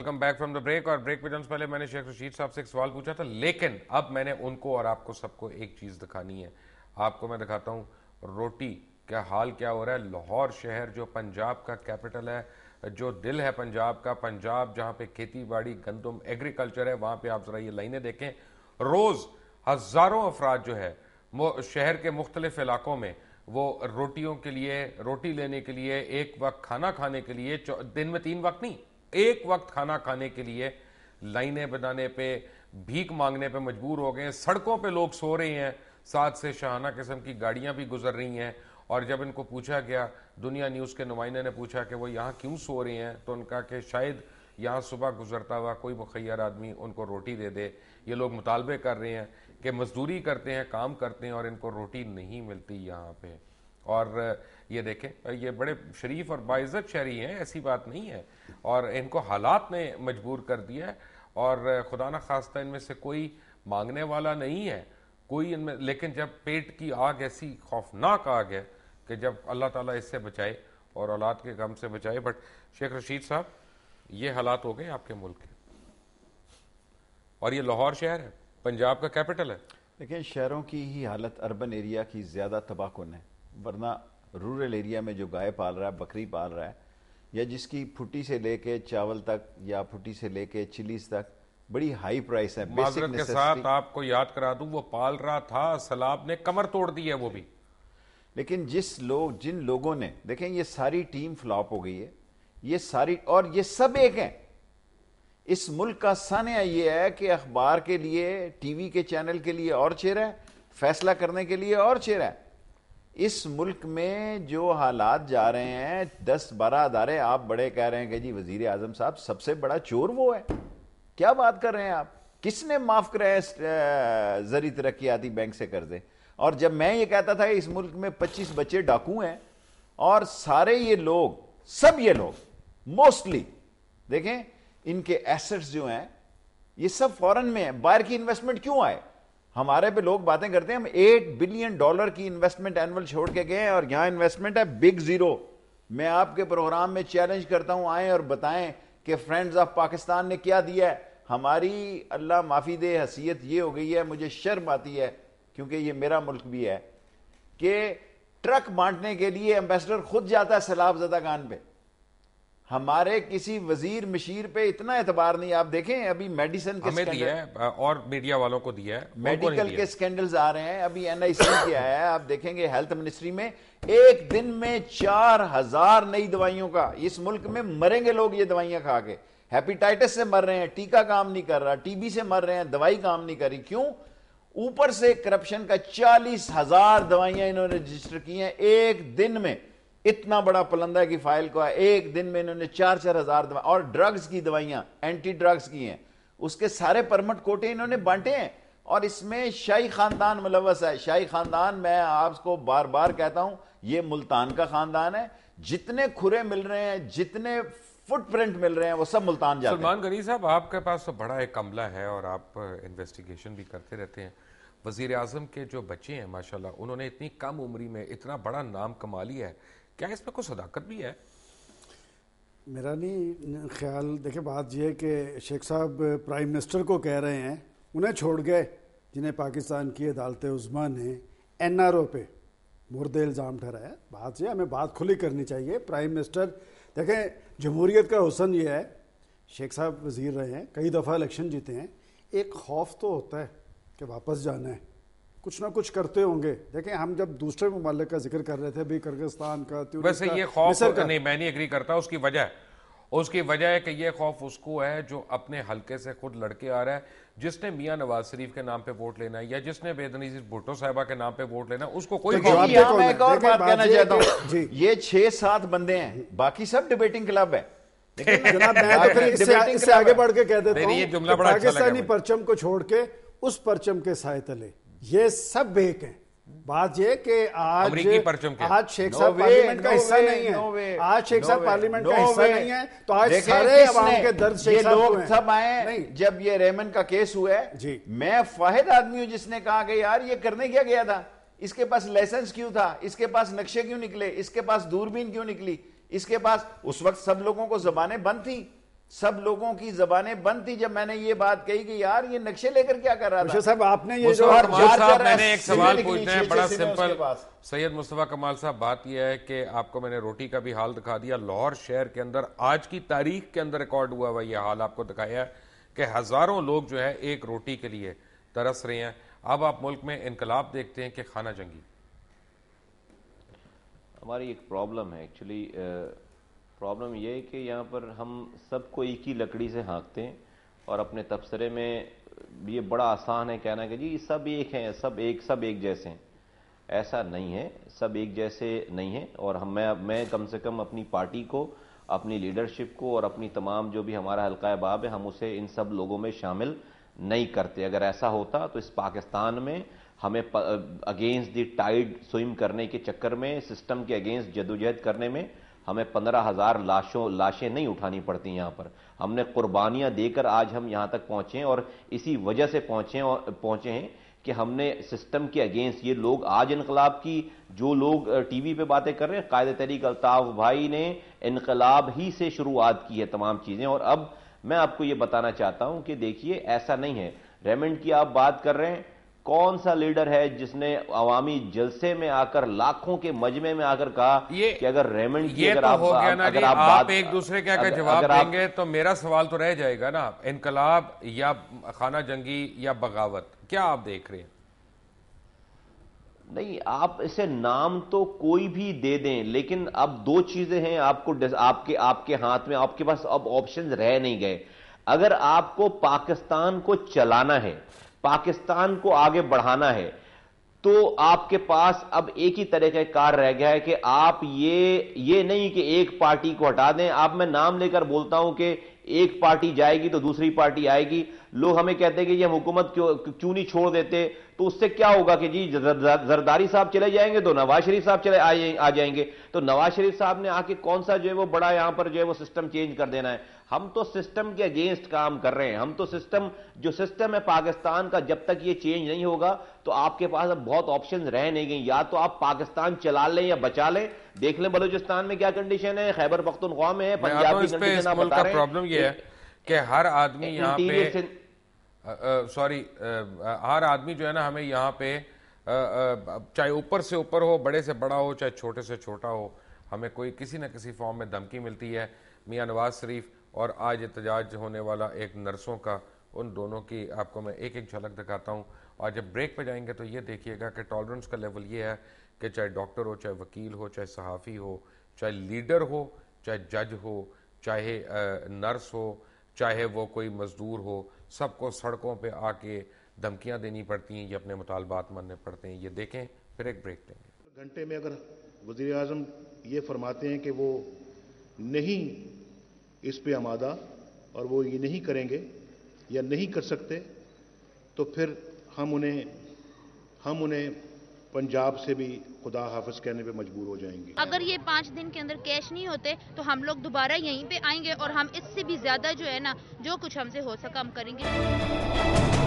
Welcome back from the break. اور break پہ جانے سے پہلے میں نے شیخ رشید صاحب سے ایک سوال پوچھا تھا, لیکن اب میں نے ان کو اور آپ کو سب کو ایک چیز دکھانی ہے. آپ کو میں دکھاتا ہوں روٹی کا حال کیا ہو رہا ہے. لاہور شہر جو پنجاب کا کیپٹل ہے, جو دل ہے پنجاب کا, پنجاب جہاں پہ کھیتی باڑی گندم ایگریکلچر ہے, وہاں پہ آپ ذرا یہ لائنیں دیکھیں. روز ہزاروں افراد جو ہے شہر کے مختلف علاقوں میں وہ روٹیوں کے لیے, روٹی لینے کے لیے, ایک وقت کھانا کھانے کے لیے, دن میں 3 وقت نہیں, ایک وقت کھانا کھانے کے لیے لائنیں بنانے پہ, بھیک مانگنے پہ مجبور ہو گئے ہیں. سڑکوں پہ لوگ سو رہے ہیں, ساتھ سے شاہانہ قسم کی گاڑیاں بھی گزر رہی ہیں. اور جب ان کو پوچھا گیا, دنیا نیوز کے نمائندے نے پوچھا کہ وہ یہاں کیوں سو رہے ہیں, تو ان کا کہ شاید یہاں صبح گزرتا ہوا کوئی مخیر آدمی ان کو روٹی دے دے. یہ لوگ مطالبے کر رہے ہیں کہ مزدوری کرتے ہیں, کام کرتے ہیں اور ان کو روٹی نہیں ملتی یہاں پہ. اور یہ دیکھیں, یہ بڑے شریف اور باعزت شہری ہیں, ایسی بات نہیں ہے, اور ان کو حالات نے مجبور کر دیا ہے. اور خدا نہ خواستہ ان میں سے کوئی مانگنے والا نہیں ہے کوئی ان میں, لیکن جب پیٹ کی آگ ایسی خوفناک آگ ہے کہ جب اللہ تعالیٰ اس سے بچائے اور اولاد کے غم سے بچائے. بٹ شیخ رشید صاحب, یہ حالات ہو گئے آپ کے ملک کے, اور یہ لاہور شہر ہے, پنجاب کا کیپٹل ہے. لیکن شہروں کی ہی حالت اربن ایریا کی زیادہ تباہ کن ہے, ورنہ رورل ایریا میں جو گائے پال رہا ہے, بکری پال رہا ہے, یا جس کی پھٹی سے لے کے چاول تک یا پھٹی سے لے کے چلیز تک بڑی ہائی پرائس ہے. معذرت کے ساتھ آپ کو یاد کرا دوں, وہ پال رہا تھا, سیلاب نے کمر توڑ دی ہے وہ بھی. لیکن جن لوگوں نے, دیکھیں یہ ساری ٹیم فلاپ ہو گئی ہے, یہ ساری, اور یہ سب ایک ہیں. اس ملک کا سانحہ یہ ہے کہ اخبار کے لیے, ٹی وی کے چینل کے لیے اور چہرہ ہے, فیصلہ کرنے کے لیے اور چہرہ ہے. اس ملک میں جو حالات جا رہے ہیں, 10-12 ادارے, آپ بڑے کہہ رہے ہیں کہ جی وزیر اعظم صاحب سب سے بڑا چور وہ ہے. کیا بات کر رہے ہیں آپ؟ کس نے معاف کرائے زرعی ترقیاتی بینک سے قرضے؟ اور جب میں یہ کہتا تھا کہ اس ملک میں 25 بچے ڈاکو ہیں, اور سارے یہ لوگ, سب یہ لوگ موسٹلی دیکھیں ان کے ایسٹس جو ہیں یہ سب فورن میں ہیں. باہر کی انویسٹمنٹ کیوں آئے؟ ہمارے پہ لوگ باتیں کرتے ہیں ہم $8 بلین کی انویسٹمنٹ اینول چھوڑ کے گئے ہیں, اور یہاں انویسٹمنٹ ہے بگ زیرو. میں آپ کے پروگرام میں چیلنج کرتا ہوں, آئیں اور بتائیں کہ فرینڈز آف پاکستان نے کیا دیا ہے. ہماری اللہ معافی دے حیثیت یہ ہو گئی ہے, مجھے شرم آتی ہے کیونکہ یہ میرا ملک بھی ہے, کہ ٹرک بانٹنے کے لیے ایمبیسڈر خود جاتا ہے سیلاب زدہ گان پہ. ہمارے کسی وزیر مشیر پہ اتنا اعتبار نہیں. آپ دیکھیں ابھی میڈیسن کے ہمیں دیا ہے اور میڈیا والوں کو دیا ہے, میڈیکل کے سکینڈلز آ رہے ہیں. ابھی NIC کیا ہے, آپ دیکھیں گے ہیلتھ منسٹری میں ایک دن میں 4000 نئی دوائیوں کا. اس ملک میں مریں گے لوگ یہ دوائیاں کھا کے. ہیپیٹائٹس سے مر رہے ہیں, ٹیکہ کام نہیں کر رہا, TB سے مر رہے ہیں, دوائی کام نہیں کر رہی. کیوں؟ اوپر سے کرپشن کا 40,000 دوائیاں انہوں نے رجسٹر کی ہیں ایک دن میں. اتنا بڑا پلندہ کی فائل کو ہے, ایک دن میں انہوں نے 4,000 دوائیں, اور ڈرگز کی دوائیاں, اینٹی ڈرگز کی ہیں, اس کے سارے پرمٹ کوٹے انہوں نے بانٹے ہیں. اور اس میں شاہی خاندان ملوث ہے. شاہی خاندان, میں آپ کو بار بار کہتا ہوں, یہ ملتان کا خاندان ہے. جتنے کھرے مل رہے ہیں, جتنے فٹ پرنٹ مل رہے ہیں, وہ سب ملتان جاتے ہیں. سلمان غنی صاحب, آپ کے پاس تو بڑا ایک عملہ ہے اور آپ انویسٹیگیشن بھی کرتے رہتے ہیں. وزیر اعظم کے جو بچے ہیں ماشاءاللہ, انہوں نے اتنی کم عمری میں اتنا بڑا نام کما لیا ہے, کیا اس میں کوئی صداقت بھی ہے؟ میرا نہیں خیال. دیکھیں بات یہ ہے کہ شیخ صاحب پرائم منسٹر کو کہہ رہے ہیں, انہیں چھوڑ گئے جنہیں پاکستان کی عدالت عظمیٰ نے NRO پہ مرد الزام ٹھہرایا. بات یہ, ہمیں بات کھلی کرنی چاہیے. پرائم منسٹر, دیکھیں جمہوریت کا حسن یہ ہے, شیخ صاحب وزیر رہے ہیں, کئی دفعہ الیکشن جیتے ہیں, ایک خوف تو ہوتا ہے کہ واپس جانا ہے, کچھ نہ کچھ کرتے ہوں گے. دیکھیں ہم جب دوسرے ممالک کا ذکر کر رہے تھے, بھی کرغزستان کا, ویسے یہ خوف نہیں, میں نہیں ایگری کرتا. اس کی وجہ ہے کہ یہ خوف اس کو ہے جو اپنے حلقے سے خود لڑکے آ رہا ہے. جس نے میاں نواز شریف کے نام پہ ووٹ لینا ہے, یا جس نے بے نظیر بھٹو صاحبہ کے نام پہ ووٹ لینا ہے, اس کو کوئی خوف نہیں. میں ایک اور بات کہنا چاہتا ہوں, یہ 6-7 بندے ہیں, باقی سب ڈیبیٹنگ کلب ہے. جناب میں تو پھر اس سے آگے بڑھ کے کہہ دیتا ہوں, پاکستانی پرچم کو چھوڑ کے اس پرچم کے سائے تلے یہ سب ایک ہیں. بات یہ کہ آج شیخ صاحب پارلیمنٹ کا حصہ نہیں ہے, آج شیخ صاحب پارلیمنٹ کا حصہ نہیں ہے, تو آج سارے عوام کے درد شیخ صاحب کو ہیں. یہ لوگ سب آئے جب یہ ریمن کا کیس ہوا ہے. میں واحد آدمی ہوں جس نے کہا کہ یار یہ کرنے کیا گیا تھا, اس کے پاس لائسنس کیوں تھا, اس کے پاس نقشے کیوں نکلے, اس کے پاس دوربین کیوں نکلی, اس کے پاس. اس وقت سب لوگوں کو زبانیں بند تھیں, سب لوگوں کی زبانیں بند تھی جب میں نے یہ بات کہی کہ یار یہ نقشے لے کر کیا کر رہا تھا. مشرف صاحب آپ نے یہ جو میں نے ایک سوال پوچھنا ہے بڑا سمپل. سید مصطفیٰ کمال صاحب بات یہ ہے کہ آپ کو میں نے روٹی کا بھی حال دکھا دیا, لاہور شہر کے اندر آج کی تاریخ کے اندر ریکارڈ ہوا ہوا یہ حال آپ کو دکھایا ہے کہ ہزاروں لوگ جو ہے ایک روٹی کے لیے ترس رہے ہیں. اب آپ ملک میں انقلاب دیکھتے ہیں کہ خانہ جنگی. ہماری ایک پرابلم ہے ایکچولی. پرابلم یہ ہے کہ یہاں پر ہم سب کو ایک ہی لکڑی سے ہانکتے ہیں اور اپنے تبصرے میں یہ بڑا آسان ہے کہنا کہ جی سب ایک ہیں, سب ایک جیسے ہیں. ایسا نہیں ہے, سب ایک جیسے نہیں ہیں. اور میں کم سے کم اپنی پارٹی کو, اپنی لیڈرشپ کو اور اپنی تمام جو بھی ہمارا حلقہ باب ہے ہم اسے ان سب لوگوں میں شامل نہیں کرتے. اگر ایسا ہوتا تو اس پاکستان میں ہمیں اگینسٹ دی ٹائیڈ سوئم کرنے کے چکر میں, سسٹم کے اگینسٹ جدوجہد کرنے میں ہمیں 15,000 لاشیں نہیں اٹھانی پڑتی. یہاں پر ہم نے قربانیاں دے کر آج ہم یہاں تک پہنچے ہیں اور اسی وجہ سے پہنچے ہیں کہ ہم نے سسٹم کے اگینسٹ یہ لوگ آج انقلاب کی جو لوگ ٹی وی پہ باتیں کر رہے ہیں, قائد تحریک الطاف بھائی نے انقلاب ہی سے شروعات کی ہے تمام چیزیں. اور اب میں آپ کو یہ بتانا چاہتا ہوں کہ دیکھیے ایسا نہیں ہے. ریمنڈ کی آپ بات کر رہے ہیں, کون سا لیڈر ہے جس نے عوامی جلسے میں آ کر لاکھوں کے مجمع میں آ کر کہا کہ اگر ریمنڈ کی اگر آپ ایک دوسرے کا جواب دیں گے تو میرا سوال تو رہ جائے گا نا, انقلاب یا خانہ جنگی یا بغاوت, کیا آپ دیکھ رہے ہیں؟ نہیں, آپ اسے نام تو کوئی بھی دے دیں لیکن اب دو چیزیں ہیں آپ کے ہاتھ میں, آپ کے پاس اب آپشنز رہ نہیں گئے. اگر آپ کو پاکستان کو چلانا ہے, پاکستان کو آگے بڑھانا ہے, تو آپ کے پاس اب ایک ہی طریقہ کار رہ گیا ہے کہ آپ یہ نہیں کہ ایک پارٹی کو ہٹا دیں. آپ میں نام لے کر بولتا ہوں کہ ایک پارٹی جائے گی تو دوسری پارٹی آئے گی. لوگ ہمیں کہتے ہیں کہ یہ حکومت کیوں نہیں چھوڑ دیتے, تو اس سے کیا ہوگا کہ جی زرداری صاحب چلے جائیں گے تو نواز شریف صاحب آ جائیں گے. تو نواز شریف صاحب نے آ کے کون سا جو ہے وہ بڑا یہاں پر جو ہے وہ سسٹم چینج کر دینا ہے. ہم تو سسٹم کے اگینسٹ کام کر رہے ہیں. ہم تو سسٹم ہے پاکستان کا, جب تک یہ چینج نہیں ہوگا تو آپ کے پاس اب بہت آپشنز رہ نہیں گئیں. یا تو آپ پاکستان چلا لیں یا بچا لیں. دیکھ لیں بلوچستان میں کیا کنڈیشن ہے, خیبر پختونخوا میں ہے, پنجاب کی کنڈیشن آپ بتا رہے ہیں. پرابلم یہ ہے کہ ہر آدمی یہاں پہ ہر آدمی جو ہے نا ہمیں یہاں پہ چاہے اوپر سے اوپر ہو, بڑے سے بڑا ہو, چاہے چھوٹے سے چھوٹا ہو, ہمیں کوئی کسی نہ کسی فارم میں دھمکی ملتی ہے. میاں نواز شریف اور آج احتجاج ہونے والا ایک نرسوں کا, ان دونوں کی آپ کو میں ایک جھلک دکھاتا ہوں. اور جب بریک پہ جائیں گے تو یہ دیکھیے گا کہ ٹالرنس کا لیول یہ ہے کہ چاہے ڈاکٹر ہو, چاہے وکیل ہو, چاہے صحافی ہو, چاہے لیڈر ہو, چاہے جج ہو, چاہے نرس ہو, چاہے وہ کوئی مزدور ہو, سب کو سڑکوں پہ آ کے دھمکیاں دینی پڑتی ہیں, یہ اپنے مطالبات ماننے پڑتے ہیں. یہ دیکھیں, پھر ایک بریک لیں گے. گھنٹے میں اگر وزیر اعظم یہ فرماتے ہیں کہ وہ نہیں اس پہ آمادہ اور وہ یہ نہیں کریں گے یا نہیں کر سکتے, تو پھر ہم انہیں پنجاب سے بھی خدا حافظ کہنے پہ مجبور ہو جائیں گے. اگر یہ 5 دن کے اندر کیش نہیں ہوتے تو ہم لوگ دوبارہ یہیں پہ آئیں گے اور ہم اس سے بھی زیادہ جو ہے نا جو کچھ ہم سے ہو سکا ہم کریں گے.